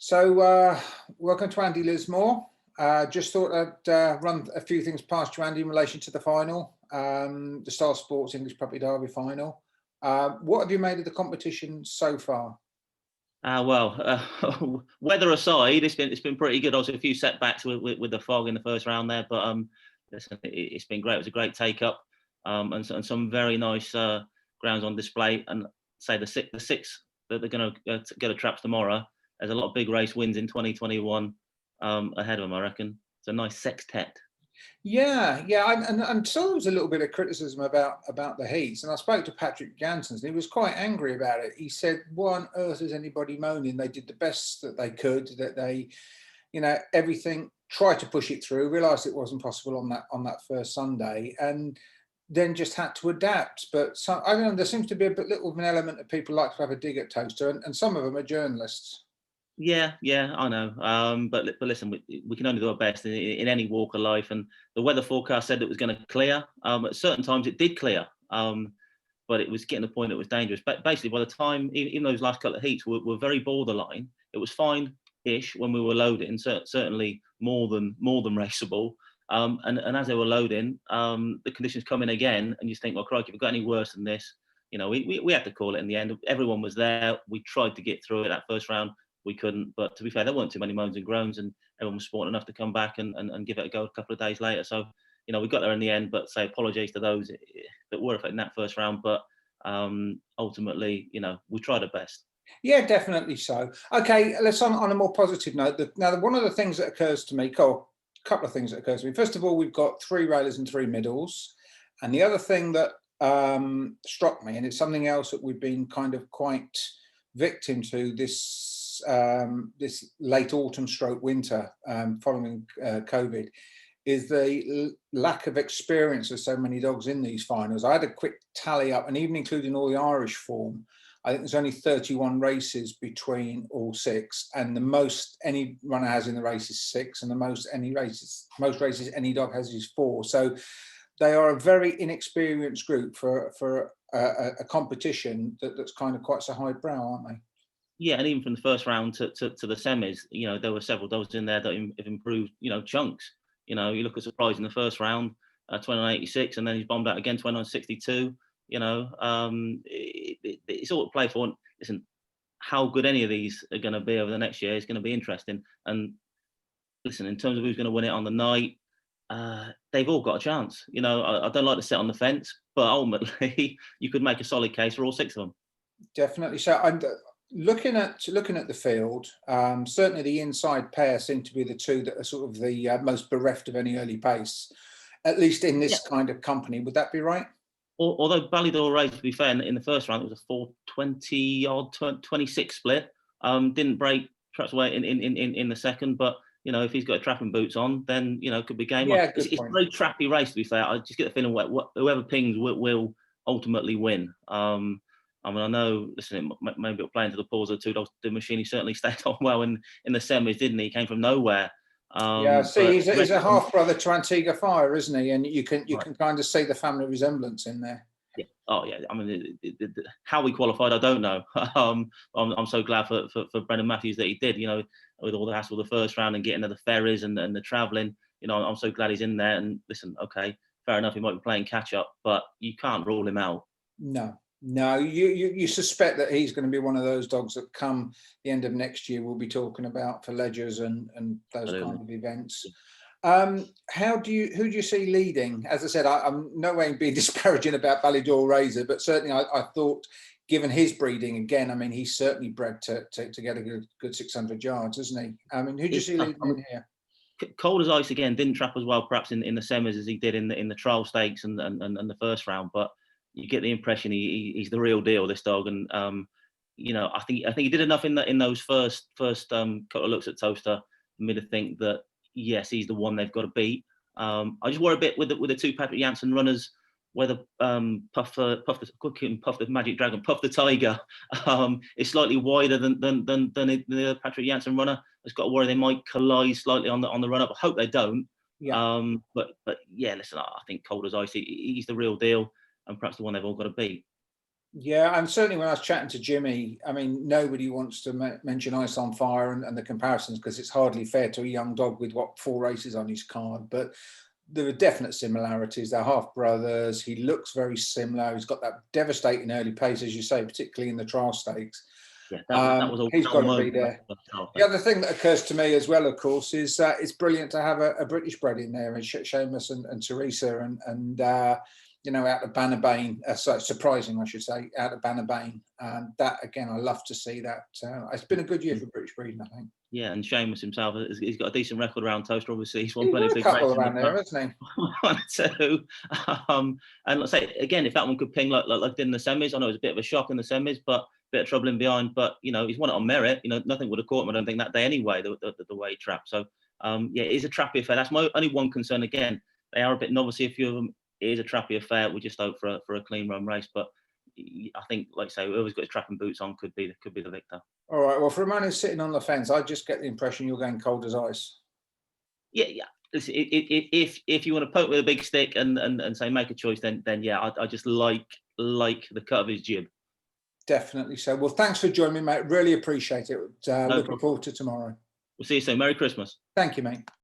So, welcome to Andy Lismore. Just thought I'd run a few things past you, Andy, in relation to the final, the Star Sports English Puppy Derby final. What have you made of the competition so far? Weather aside, it's been pretty good. Also, a few setbacks with the fog in the first round there, but listen, it's been great. It was a great take up, and some very nice grounds on display. And say the six that they're going to go to traps tomorrow. There's a lot of big race wins in 2021 ahead of them, I reckon. It's a nice sextet. Yeah, and so there was a little bit of criticism about the heats, and I spoke to Patrick Janssens, and he was quite angry about it. He said, "What on earth is anybody moaning? They did the best that they could. That they, everything. Tried to push it through. Realised it wasn't possible on that first Sunday, and then just had to adapt. But I don't know. There seems to be a little of an element of people like to have a dig at Toaster, and some of them are journalists." Yeah, I know. But listen, we can only do our best in any walk of life. And the weather forecast said it was going to clear. At certain times, it did clear. But it was getting to the point it was dangerous. But basically, by the time, even those last couple of heats were very borderline. It was fine-ish when we were loading. Certainly more than raceable. And as they were loading, the conditions come in again, and you think, well, crikey, if we've got any worse than this, we had to call it in the end. Everyone was there. We tried to get through it that first round. We couldn't, but to be fair, there weren't too many moans and groans, and everyone was sporting enough to come back and give it a go a couple of days later. So, we got there in the end, but say apologies to those that were affected in that first round. But ultimately, we tried our best. Yeah, definitely so. Okay, let's on a more positive note. Now, one of the things that occurs to me, a couple of things that occurs to me. First of all, we've got 3 railers and 3 middles. And the other thing that struck me, and it's something else that we've been kind of quite victim to this late autumn stroke winter following COVID, is the lack of experience of so many dogs in these finals. I had a quick tally up, and even including all the Irish form, I think there's only 31 races between all 6, and the most any runner has in the race is 6, and the most races any dog has is 4. So they are a very inexperienced group for a competition that's kind of quite so highbrow, aren't they? Yeah, and even from the first round to the semis, there were several dogs in there that have improved, chunks. You look at Surprise in the first round, 29.86, and then he's bombed out again, 29.62. It's all to play for. Listen, how good any of these are going to be over the next year is going to be interesting. And listen, in terms of who's going to win it on the night, they've all got a chance. I don't like to sit on the fence, but ultimately you could make a solid case for all 6 of them. Definitely. So I'm looking at the field. Certainly, the inside pair seem to be the 2 that are sort of the most bereft of any early pace, at least in this kind of company. Would that be right? Although Ballydor Race, to be fair, in the first round it was a 4:20 26 split. Didn't break perhaps away in the second, but if he's got trapping boots on, then it could be game on. It's a very trappy race, to be fair. I just get the feeling whoever pings will ultimately win. I know, listen, maybe it'll play into the pause of 2 dogs. The machine, he certainly stayed on well in the semis, didn't he? He came from nowhere. He's a half brother to Antigua Fire, isn't he? And you can kind of see the family resemblance in there. Yeah. Oh yeah. I mean, how he qualified, I don't know. I'm so glad for Brendan Matthews that he did. With all the hassle of the first round and getting to the ferries and the travelling. I'm so glad he's in there. And listen, okay, fair enough, he might be playing catch up, but you can't rule him out. No, you suspect that he's going to be one of those dogs that come the end of next year we'll be talking about for Ledgers and those kind of events. Who do you see leading? As I said, I'm no way being disparaging about Ballydor Razor, but certainly I thought, given his breeding, again, I mean, he's certainly bred to get a good 600 yards, isn't he? I mean, who do you see leading in here? Cold as ice again, didn't trap as well perhaps in the semis as he did in the trial stakes and the first round, but you get the impression he's the real deal, this dog, and I think he did enough in those first couple of looks at Toaster for me to think that yes, he's the one they've got to beat. I just worry a bit with the 2 Patrick Janssen runners, whether Puff the Magic Dragon, Puff the Tiger, is slightly wider than the Patrick Janssen runner. It's got to worry they might collide slightly on the run up. I hope they don't. Yeah. But yeah, listen, I think Cold as Ice, he's the real deal, and perhaps the one they've all got to beat. Yeah, and certainly when I was chatting to Jimmy, I mean, nobody wants to mention Ice on Fire and the comparisons because it's hardly fair to a young dog with what 4 races on his card. But there are definite similarities. They're half brothers. He looks very similar. He's got that devastating early pace, as you say, particularly in the trial stakes. Yeah, that was a He's wow got to be moment. there. I The think. other thing that occurs to me as well, of course, is it's brilliant to have a British bred in there, and Seamus and Teresa, and you know, out of Bannerbain. So surprising, I should say, out of Bannerbain. And that again, I love to see that. It's been a good year for British breeding, I think. Yeah, and Seamus himself, he's got a decent record around Toaster. Obviously, he's won He's plenty won of a big couple races in the around there, past. hasn't One, two, and let's say again, if that one could ping like did in the semis, I know it was a bit of a shock in the semis, but a bit of trouble in behind. But you know, he's won it on merit. You know, nothing would have caught him, I don't think, that day anyway. The way he trapped. So yeah, it is a trappy affair. That's my only one concern. Again, they are a bit novice. A few of them. It is a trappy affair. We just hope for a clean run race. But I think, like I say, whoever's got his trapping boots on could be the victor. All right. Well, for a man who's sitting on the fence, I just get the impression you're going cold as ice. Yeah, yeah. Listen, if you want to poke with a big stick and say make a choice, then yeah, I just like the cut of his jib. Definitely so. Well, thanks for joining me, mate. Really appreciate it. No Looking problem. forward to tomorrow. We'll see you soon. Merry Christmas. Thank you, mate.